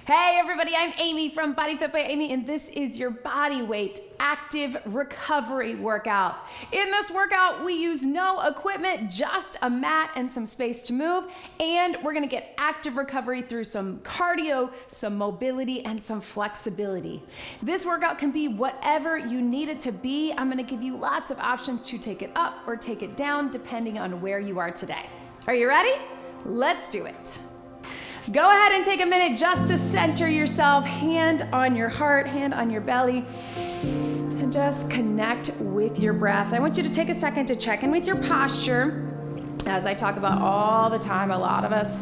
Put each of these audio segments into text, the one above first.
Hey everybody, I'm Amy from BodyFit by Amy, and this is your body weight active recovery workout. In this workout, we use no equipment, just a mat and some space to move, and we're gonna get active recovery through some cardio, some mobility, and some flexibility. This workout can be whatever you need it to be. I'm gonna give you lots of options to take it up or take it down, depending on where you are today. Are you ready? Let's do it. Go ahead and take a minute just to center yourself, hand on your heart, hand on your belly, and just connect with your breath. I want you to take a second to check in with your posture. As I talk about all the time, a lot of us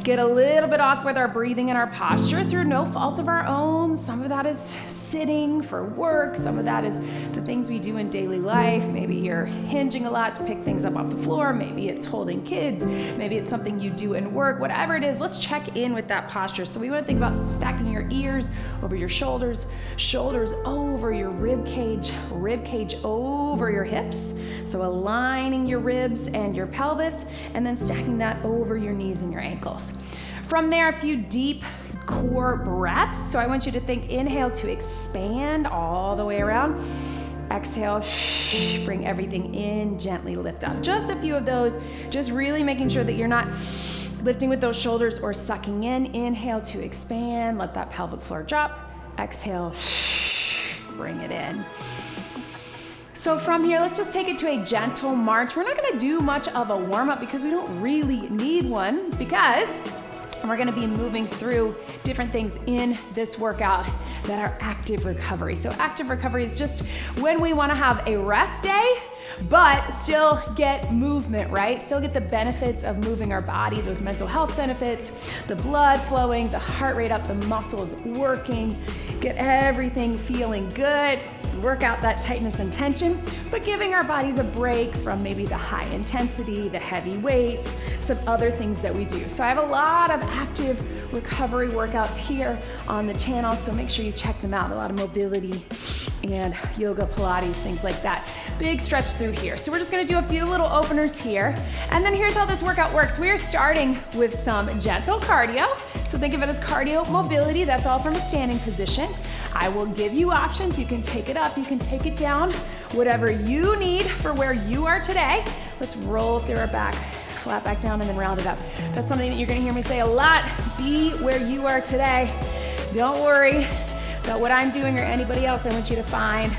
get a little bit off with our breathing and our posture through no fault of our own. Some of that is sitting for work. Some of that is the things we do in daily life. Maybe you're hinging a lot to pick things up off the floor. Maybe it's holding kids. Maybe it's something you do in work. Whatever it is, let's check in with that posture. So we want to think about stacking your ears over your shoulders, shoulders over your rib cage over your hips. So aligning your ribs and your pelvis, and then stacking that over your knees and your ankles. From there, a few deep core breaths. So I want you to think, inhale to expand all the way around. Exhale, bring everything in, gently lift up. Just a few of those, just really making sure that you're not lifting with those shoulders or sucking in. Inhale to expand, let that pelvic floor drop. Exhale, bring it in. So from here, let's just take it to a gentle march. We're not gonna do much of a warm-up because we don't really need one, because we're gonna be moving through different things in this workout that are active recovery. So active recovery is just when we wanna have a rest day, but still get movement, right? Still get the benefits of moving our body, those mental health benefits, the blood flowing, the heart rate up, the muscles working, get everything feeling good. Work out that tightness and tension, but giving our bodies a break from maybe the high intensity, the heavy weights, some other things that we do. So I have a lot of active recovery workouts here on the channel, so make sure you check them out. A lot of mobility and yoga, Pilates, things like that. Big stretch through here. So we're just gonna do a few little openers here. And then here's how this workout works. We are starting with some gentle cardio. So think of it as cardio mobility. That's all from a standing position. I will give you options. You can take it up, you can take it down, whatever you need for where you are today. Let's roll through our back, flat back down, and then round it up. That's something that you're gonna hear me say a lot. Be where you are today. Don't worry about what I'm doing or anybody else. I want you to find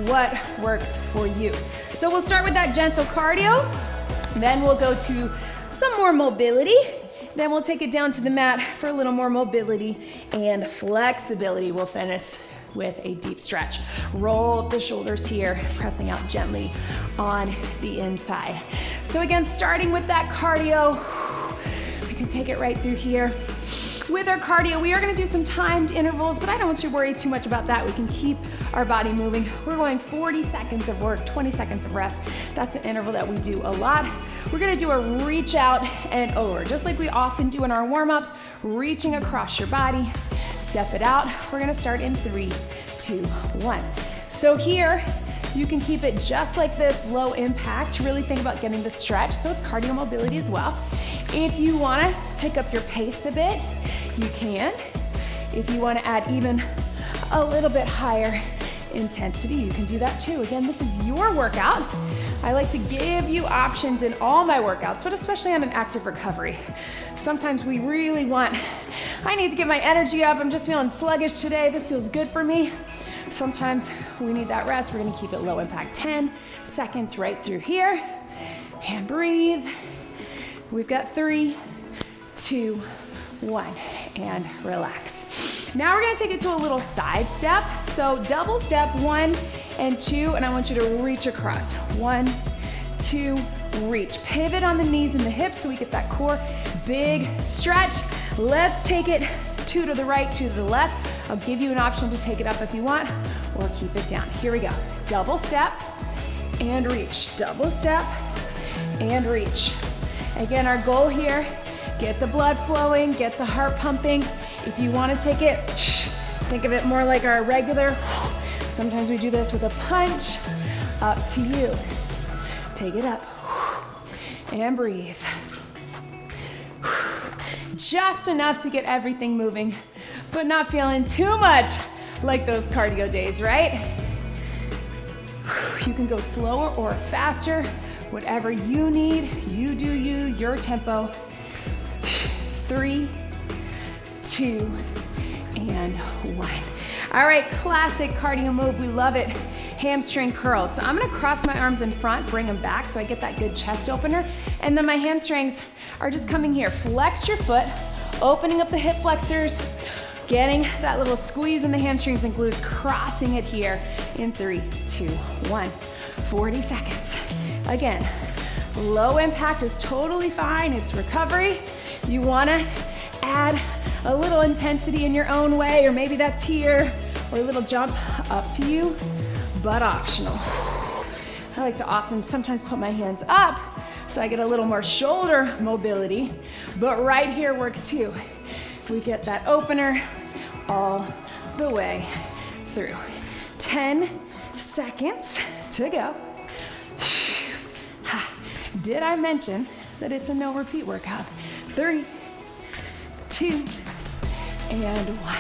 what works for you. So we'll start with that gentle cardio, then we'll go to some more mobility. Then we'll take it down to the mat for a little more mobility and flexibility. We'll finish with a deep stretch. Roll the shoulders here, pressing out gently on the inside. So again, starting with that cardio, we can take it right through here. With our cardio, we are gonna do some timed intervals, but I don't want you to worry too much about that. We can keep our body moving. We're going 40 seconds of work, 20 seconds of rest. That's an interval that we do a lot. We're gonna do a reach out and over, just like we often do in our warm-ups, reaching across your body. Step it out. We're gonna start in 3, 2, 1. So here, you can keep it just like this, low impact. Really think about getting the stretch, so it's cardio mobility as well. If you wanna pick up your pace a bit, you can. If you wanna add even a little bit higher intensity, you can do that too. Again, this is your workout. I like to give you options in all my workouts, but especially on an active recovery. Sometimes we really want, I need to get my energy up, I'm just feeling sluggish today, this feels good for me. Sometimes we need that rest. We're gonna keep it low impact. 10 seconds right through here. And breathe. We've got 3, 2, 1, and relax. Now we're gonna take it to a little side step. So double step 1 and 2, and I want you to reach across. 1, 2, reach. Pivot on the knees and the hips so we get that core big stretch. Let's take it 2 to the right, 2 to the left. I'll give you an option to take it up if you want, or keep it down. Here we go. Double step and reach. Double step and reach. Again, our goal here, get the blood flowing, get the heart pumping. If you want to take it, think of it more like our regular. Sometimes we do this with a punch. Up to you. Take it up and breathe. just enough to get everything moving, but not feeling too much like those cardio days, right? You can go slower or faster, whatever you need. You do you, your tempo. 3, 2, and 1. All right, classic cardio move, we love it. Hamstring curls. So I'm gonna cross my arms in front, bring them back so I get that good chest opener. And then my hamstrings are just coming here. Flex your foot, opening up the hip flexors, getting that little squeeze in the hamstrings and glutes, crossing it here in 3, 2, 1. 40 seconds. Again, low impact is totally fine. It's recovery. You wanna add a little intensity in your own way, or maybe that's here, or a little jump, up to you, but optional. I like to sometimes put my hands up so I get a little more shoulder mobility, but right here works too. We get that opener all the way through. 10 seconds to go. Did I mention that it's a no repeat workout? 3, 2, and 1.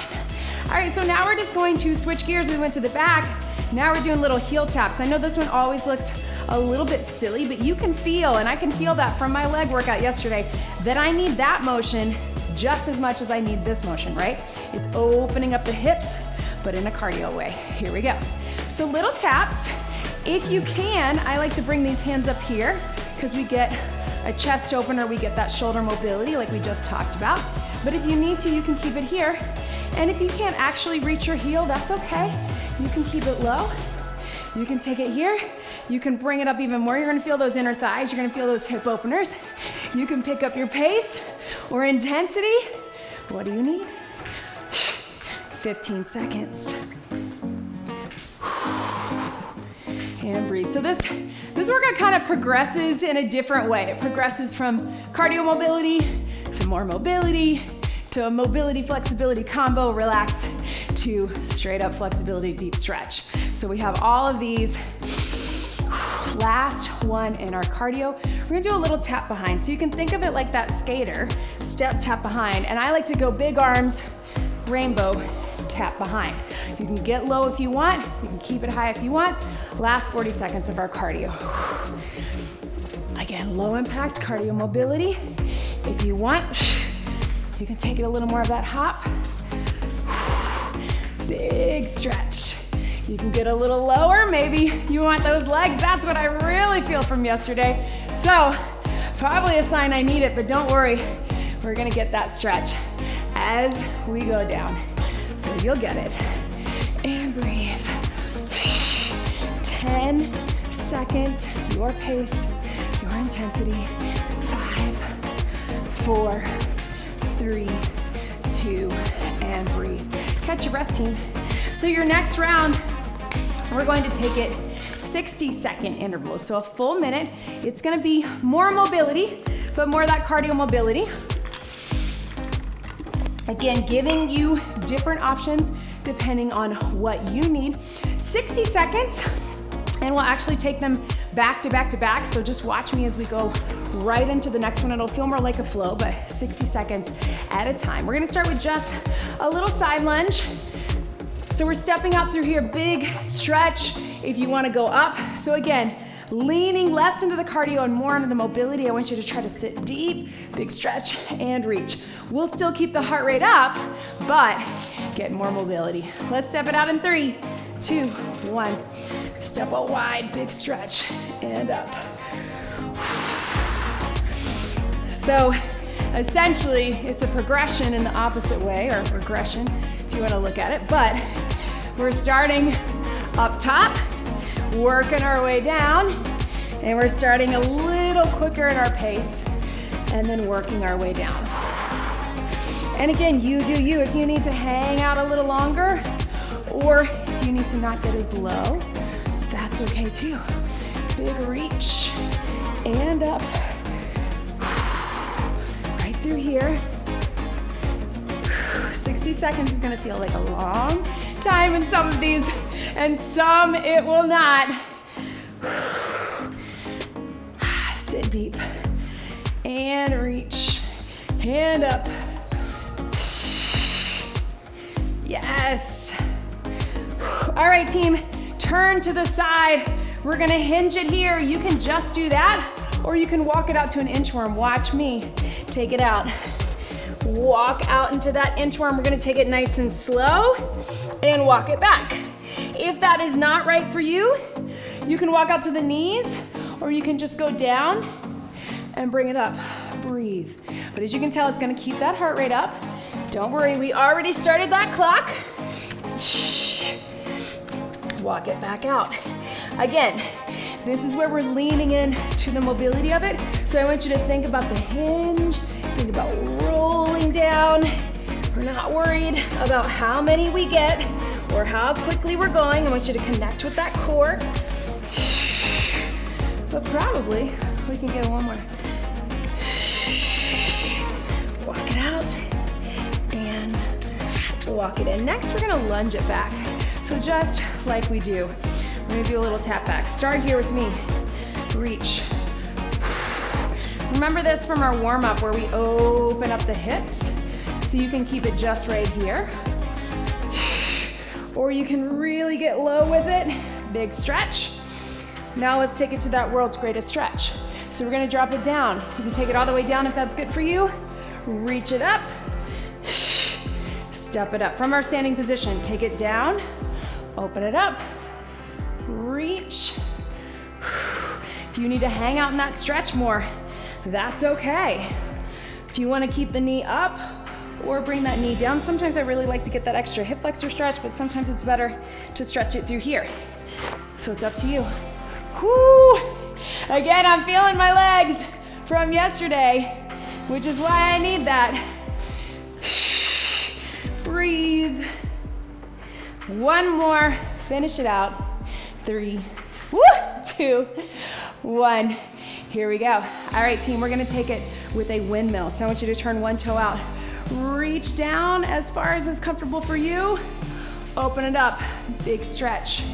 All right, so now we're just going to switch gears. We went to the back. Now we're doing little heel taps. I know this one always looks a little bit silly, but you can feel, and I can feel that from my leg workout yesterday, that I need that motion just as much as I need this motion, right? It's opening up the hips, but in a cardio way. Here we go. So little taps. If you can, I like to bring these hands up here because we get a chest opener, we get that shoulder mobility like we just talked about. But if you need to, you can keep it here. And if you can't actually reach your heel, that's okay. You can keep it low. You can take it here. You can bring it up even more. You're gonna feel those inner thighs. You're gonna feel those hip openers. You can pick up your pace or intensity. What do you need? 15 seconds. And breathe. So this workout kind of progresses in a different way. It progresses from cardio mobility to more mobility, to a mobility flexibility combo, relax, to straight up flexibility, deep stretch. So we have all of these. Last one in our cardio. We're gonna do a little tap behind. So you can think of it like that skater, step, tap behind. And I like to go big arms, rainbow, tap behind. You can get low if you want. You can keep it high if you want. Last 40 seconds of our cardio. Again, low impact cardio mobility. If you want, you can take it a little more of that hop. Big stretch. You can get a little lower. Maybe you want those legs. That's what I really feel from yesterday. So probably a sign I need it, but don't worry. We're gonna get that stretch as we go down. So you'll get it. And breathe. 10 seconds, your pace, your intensity. 5, 4, 3, 2, and breathe. Catch your breath, team. So your next round, we're going to take it 60-second intervals. So a full minute. It's gonna be more mobility, but more of that cardio mobility. Again, giving you different options depending on what you need. 60 seconds, and we'll actually take them back to back to back. So just watch me as we go right into the next one. It'll feel more like a flow, but 60 seconds at a time. We're gonna start with just a little side lunge. So we're stepping out through here, big stretch if you wanna go up. So again, leaning less into the cardio and more into the mobility. I want you to try to sit deep, big stretch, and reach. We'll still keep the heart rate up, but get more mobility. Let's step it out in 3, 2, 1. Step out wide, big stretch, and up. So essentially, it's a progression in the opposite way, or regression, if you want to look at it, but we're starting up top, working our way down, and we're starting a little quicker in our pace, and then working our way down. And again, you do you. If you need to hang out a little longer, or if you need to not get as low, that's okay too. Big reach, and up. Right through here. 60 seconds is gonna feel like a long time in some of these, and some it will not. Sit deep, and reach, and up. Yes. All right, team, turn to the side. We're gonna hinge it here. You can just do that, or you can walk it out to an inchworm. Watch me take it out. Walk out into that inchworm. We're gonna take it nice and slow and walk it back. If that is not right for you, you can walk out to the knees, or you can just go down and bring it up. Breathe. But as you can tell, it's gonna keep that heart rate up. Don't worry, we already started that clock. Walk it back out. Again, this is where we're leaning in to the mobility of it. So I want you to think about the hinge, think about rolling down. We're not worried about how many we get or how quickly we're going. I want you to connect with that core. But probably we can get one more. Walk it out and walk it in. Next, we're gonna lunge it back. So just like we do, we're gonna do a little tap back. Start here with me. Reach. Remember this from our warm up where we open up the hips so you can keep it just right here. Or you can really get low with it. Big stretch. Now let's take it to that world's greatest stretch. So we're gonna drop it down. You can take it all the way down if that's good for you. Reach it up. Step it up from our standing position. Take it down, open it up, reach. If you need to hang out in that stretch more, that's okay. If you want to keep the knee up or bring that knee down, sometimes I really like to get that extra hip flexor stretch, but sometimes it's better to stretch it through here. So it's up to you. Whoo! Again, I'm feeling my legs from yesterday, which is why I need that. Breathe. One more, finish it out. 3, 2, 1. Here we go. All right, team, we're gonna take it with a windmill. So I want you to turn one toe out. Reach down as far as is comfortable for you. Open it up, big stretch.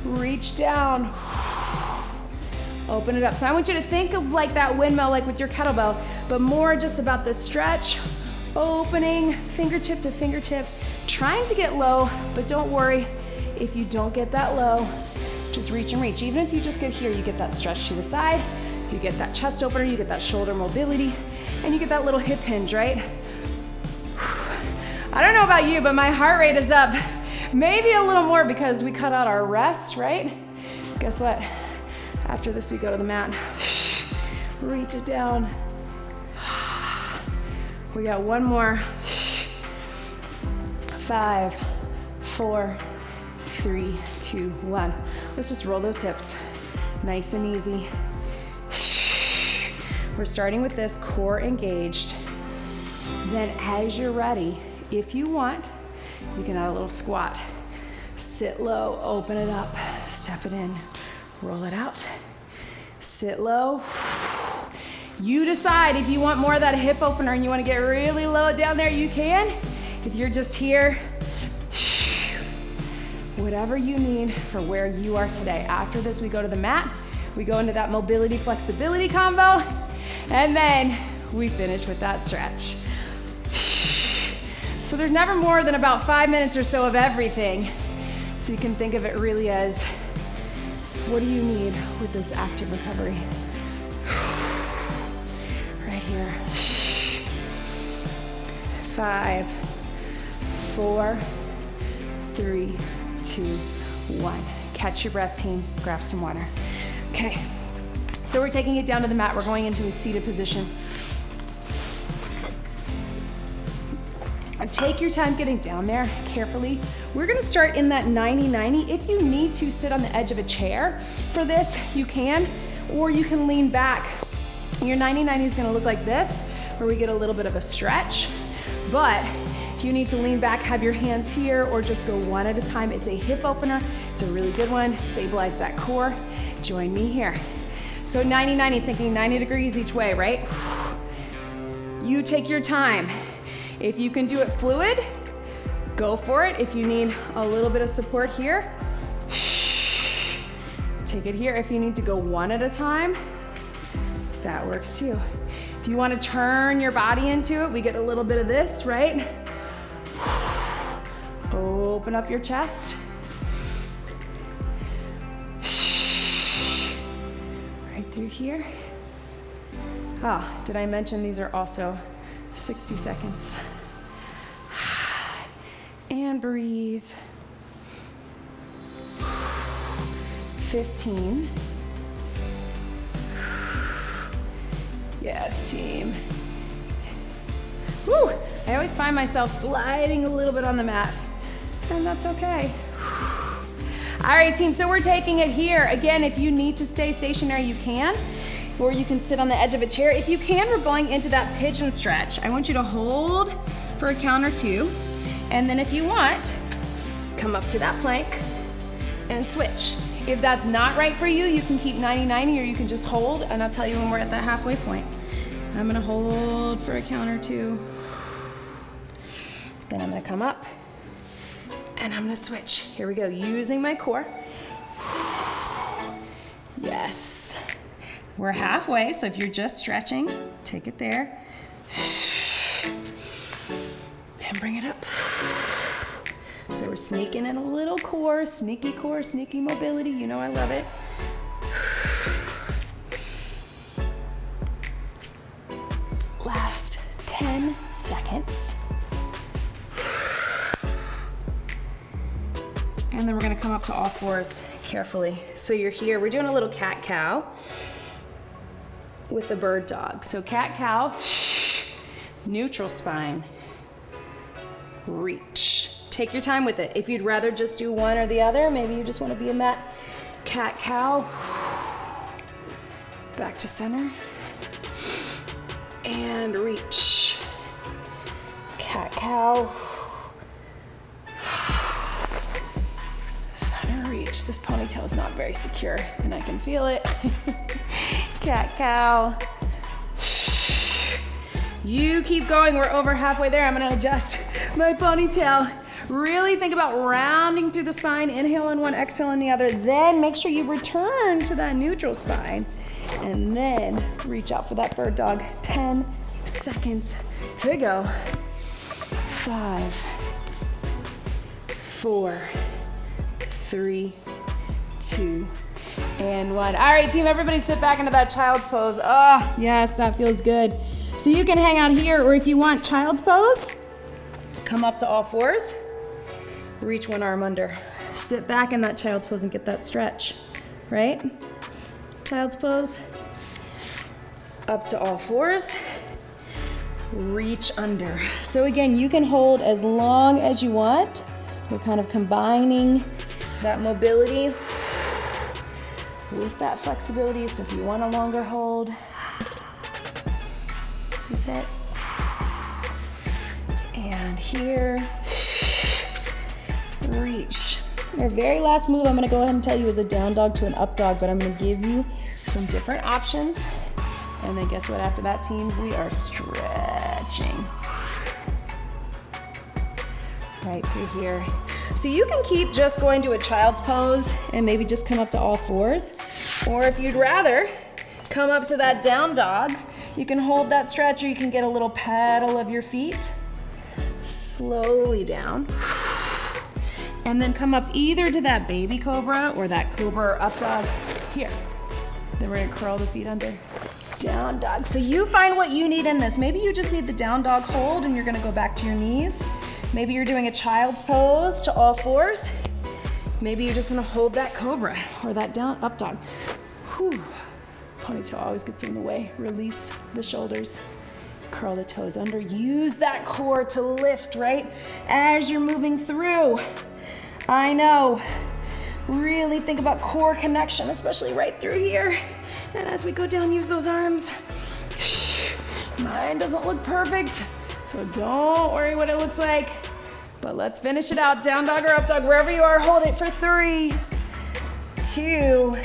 Reach down. Open it up. So I want you to think of like that windmill, like with your kettlebell, but more just about the stretch. Opening, fingertip to fingertip, trying to get low, but don't worry if you don't get that low, just reach and reach. Even if you just get here, you get that stretch to the side, you get that chest opener, you get that shoulder mobility, and you get that little hip hinge, right? I don't know about you, but my heart rate is up. Maybe a little more because we cut out our rest, right? Guess what? After this, we go to the mat. Reach it down. We got one more. 5, 4, 3, 2, 1. Let's just roll those hips. Nice and easy. We're starting with this core engaged. Then as you're ready, if you want, you can add a little squat. Sit low, open it up, step it in, roll it out. Sit low. You decide if you want more of that hip opener and you want to get really low down there, you can. If you're just here, whatever you need for where you are today. After this, we go to the mat. We go into that mobility flexibility combo, and then we finish with that stretch. So there's never more than about 5 minutes or so of everything. So you can think of it really as, what do you need with this active recovery? Right here. 5, 4, 3, 2, 1. Catch your breath, team. Grab some water. Okay, so we're taking it down to the mat. We're going into a seated position. Take your time getting down there carefully. We're gonna start in that 90-90. If you need to sit on the edge of a chair for this, you can, or you can lean back. Your 90-90 is gonna look like this, where we get a little bit of a stretch. But if you need to lean back, have your hands here, or just go one at a time. It's a hip opener. It's a really good one. Stabilize that core. Join me here. So 90-90, thinking 90 degrees each way, right? You take your time. If you can do it fluid, go for it. If you need a little bit of support here, take it here. If you need to go one at a time, that works too. If you want to turn your body into it, we get a little bit of this, right? Open up your chest. Right through here. Did I mention these are also 60 seconds? And breathe. 15. Yes, team. Woo! I always find myself sliding a little bit on the mat, and that's okay. All right, team, so we're taking it here. Again, if you need to stay stationary, you can, or you can sit on the edge of a chair. If you can, we're going into that pigeon stretch. I want you to hold for a count or two, and then if you want, come up to that plank and switch. If that's not right for you, you can keep 90-90, or you can just hold, and I'll tell you when we're at that halfway point. I'm gonna hold for a count or two. Then I'm gonna come up, and I'm gonna switch. Here we go, using my core. Yes. We're halfway, so if you're just stretching, take it there. And bring it up. So we're sneaking in a little core, sneaky mobility. You know I love it. Last 10 seconds. And then we're gonna come up to all fours carefully. So you're here, we're doing a little cat-cow with the bird dog. So cat-cow, neutral spine, reach. Take your time with it. If you'd rather just do one or the other, maybe you just wanna be in that cat-cow. Back to center. And reach. Cat-cow. Center reach. This ponytail is not very secure, and I can feel it. Cat-cow. You keep going, we're over halfway there. I'm gonna adjust my ponytail. Really think about rounding through the spine. Inhale on one, exhale on the other. Then make sure you return to that neutral spine. And then reach out for that bird dog. 10 seconds to go. 5, 4, 3, 2, and 1. All right, team, everybody sit back into that child's pose. Oh, yes, that feels good. So you can hang out here, or if you want child's pose, come up to all fours, reach one arm under. Sit back in that child's pose and get that stretch, right? Child's pose, up to all fours, reach under. So again, you can hold as long as you want. We're kind of combining that mobility with that flexibility. So if you want a longer hold, this is it. And here, reach. Our very last move I'm gonna go ahead and tell you is a down dog to an up dog, but I'm gonna give you some different options. And then guess what, after that, team, we are stretching. Right through here. So you can keep just going to a child's pose and maybe just come up to all fours. Or if you'd rather come up to that down dog, you can hold that stretch, or you can get a little paddle of your feet. Slowly down. And then come up either to that baby cobra or that cobra or up dog here. Then we're gonna curl the feet under. Down dog. So you find what you need in this. Maybe you just need the down dog hold and you're gonna go back to your knees. Maybe you're doing a child's pose to all fours. Maybe you just wanna hold that cobra or that down up dog. Whew. Ponytail always gets in the way. Release the shoulders. Curl the toes under. Use that core to lift, right? As you're moving through. I know. Really think about core connection, especially right through here. And as we go down, use those arms. Mine doesn't look perfect, so don't worry what it looks like. But let's finish it out. Down dog or up dog, wherever you are, hold it for 3, 2,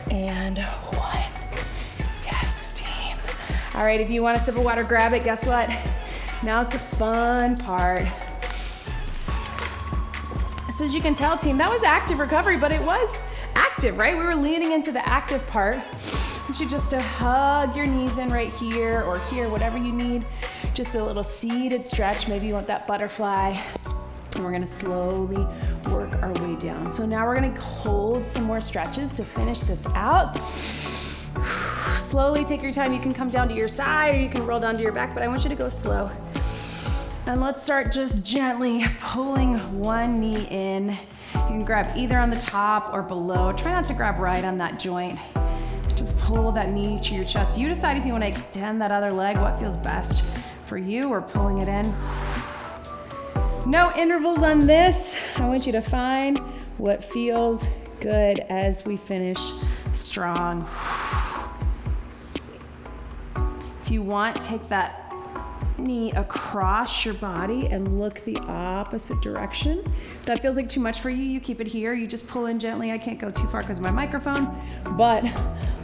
and 1. Yes, team. All right, if you want a sip of water, grab it. Guess what? Now's the fun part. So as you can tell, team, that was active recovery, but it was active, right? We were leaning into the active part. I want you just to hug your knees in right here or here, whatever you need. Just a little seated stretch. Maybe you want that butterfly. And we're gonna slowly work our way down. So now we're gonna hold some more stretches to finish this out. Slowly take your time. You can come down to your side or you can roll down to your back, but I want you to go slow. And let's start just gently pulling one knee in. You can grab either on the top or below. Try not to grab right on that joint. Just pull that knee to your chest. You decide if you want to extend that other leg, what feels best for you, or pulling it in. No intervals on this. I want you to find what feels good as we finish strong. If you want, take that knee across your body and look the opposite direction. If that feels like too much for you, you keep it here. You just pull in gently. I can't go too far because of my microphone, but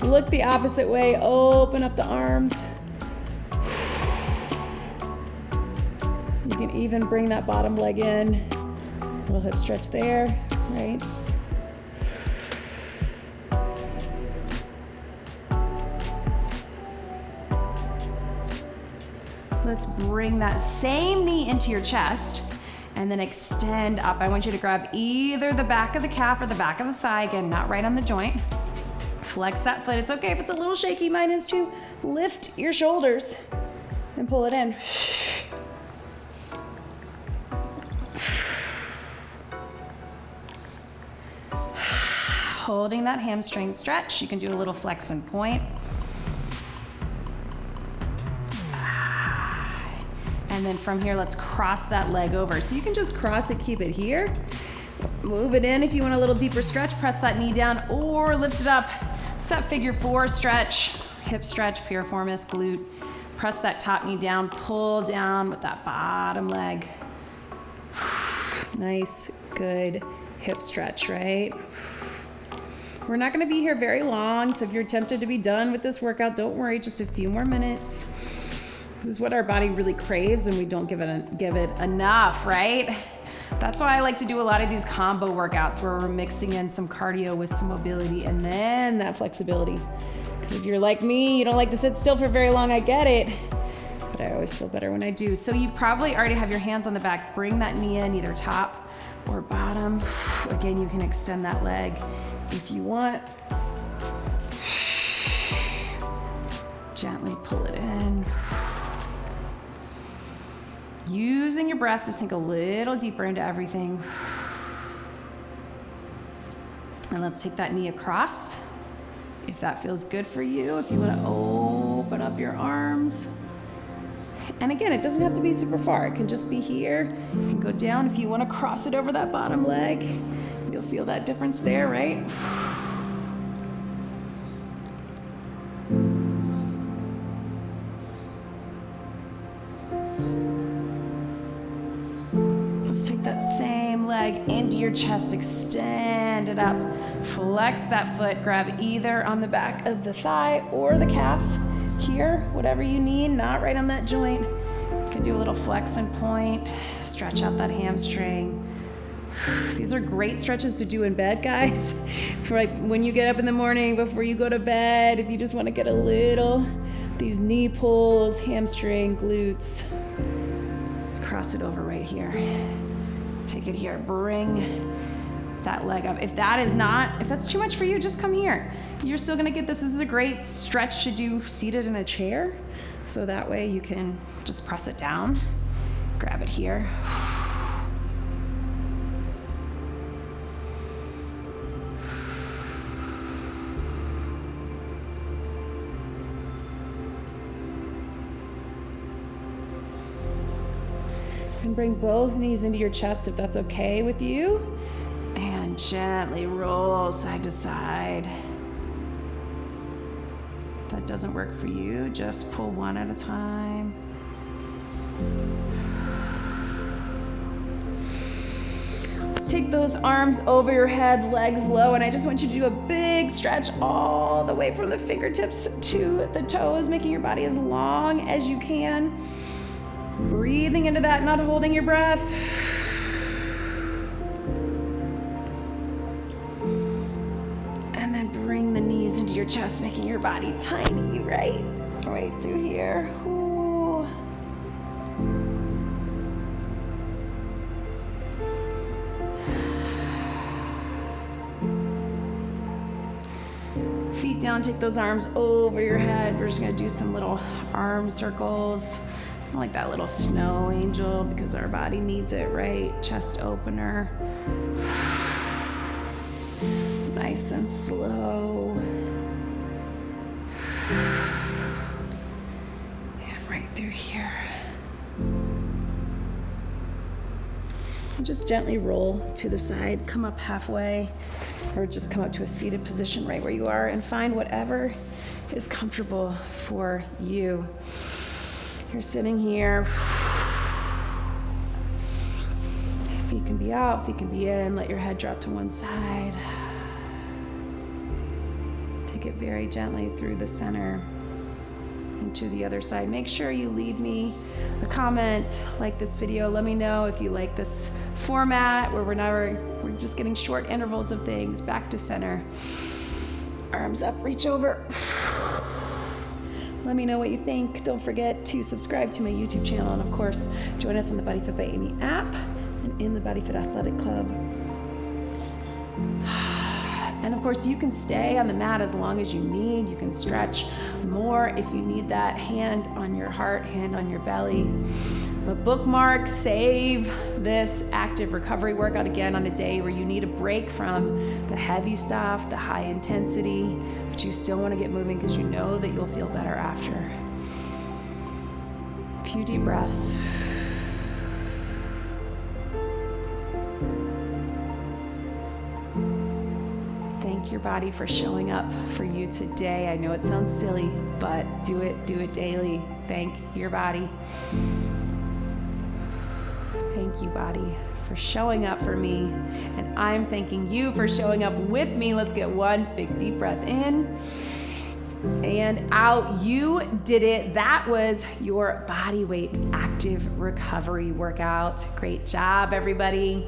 look the opposite way. Open up the arms. You can even bring that bottom leg in. A little hip stretch there, right? Let's bring that same knee into your chest and then extend up. I want you to grab either the back of the calf or the back of the thigh, again, not right on the joint. Flex that foot. It's okay if it's a little shaky, mine is too. Lift your shoulders and pull it in. Holding that hamstring stretch, you can do a little flex and point. And then from here, let's cross that leg over. So you can just cross it, keep it here. Move it in if you want a little deeper stretch, press that knee down or lift it up. It's that figure four stretch, hip stretch, piriformis, glute. Press that top knee down, pull down with that bottom leg. Nice, good hip stretch, right? We're not gonna be here very long, so if you're tempted to be done with this workout, don't worry, just a few more minutes. This is what our body really craves and we don't give it enough, right? That's why I like to do a lot of these combo workouts where we're mixing in some cardio with some mobility and then that flexibility. Because if you're like me, you don't like to sit still for very long, I get it. But I always feel better when I do. So you probably already have your hands on the back. Bring that knee in, either top or bottom. Again, you can extend that leg if you want. Gently pull it in. Using your breath to sink a little deeper into everything. And let's take that knee across. If that feels good for you, if you want to open up your arms. And again, it doesn't have to be super far. It can just be here. You can go down. If you want to cross it over that bottom leg, you'll feel that difference there, right? Let's take that same leg into your chest, extend it up, flex that foot, grab either on the back of the thigh or the calf here, whatever you need, not right on that joint. You can do a little flex and point, stretch out that hamstring. These are great stretches to do in bed, guys. For like when you get up in the morning before you go to bed, if you just want to get a little, these knee pulls, hamstring, glutes. Cross it over right here. Take it here, bring that leg up. If that's too much for you, just come here. You're still gonna get this. This is a great stretch to do seated in a chair. So that way you can just press it down, grab it here. And bring both knees into your chest if that's okay with you. And gently roll side to side. If that doesn't work for you, just pull one at a time. Let's take those arms over your head, legs low, and I just want you to do a big stretch all the way from the fingertips to the toes, making your body as long as you can. Breathing into that, not holding your breath. And then bring the knees into your chest, making your body tiny, right? Right through here. Ooh. Feet down, take those arms over your head. We're just gonna do some little arm circles. I like that little snow angel because our body needs it, right? Chest opener. Nice and slow. And right through here. And just gently roll to the side, come up halfway, or just come up to a seated position right where you are and find whatever is comfortable for you. You're sitting here. Feet can be out, feet can be in. Let your head drop to one side. Take it very gently through the center and to the other side. Make sure you leave me a comment, like this video. Let me know if you like this format where we're just getting short intervals of things. Back to center. Arms up, reach over. Let me know what you think. Don't forget to subscribe to my YouTube channel, and of course, join us on the BodyFit by Amy app and in the BodyFit Athletic Club. And of course, you can stay on the mat as long as you need. You can stretch more if you need that. Hand on your heart, hand on your belly. But bookmark, save this active recovery workout again on a day where you need a break from the heavy stuff, the high intensity, but you still want to get moving because you know that you'll feel better after. A few deep breaths. Thank your body for showing up for you today. I know it sounds silly, but do it daily. Thank your body. Thank you, body, for showing up for me. And I'm thanking you for showing up with me. Let's get one big deep breath in and out. You did it. That was your body weight active recovery workout. Great job, everybody.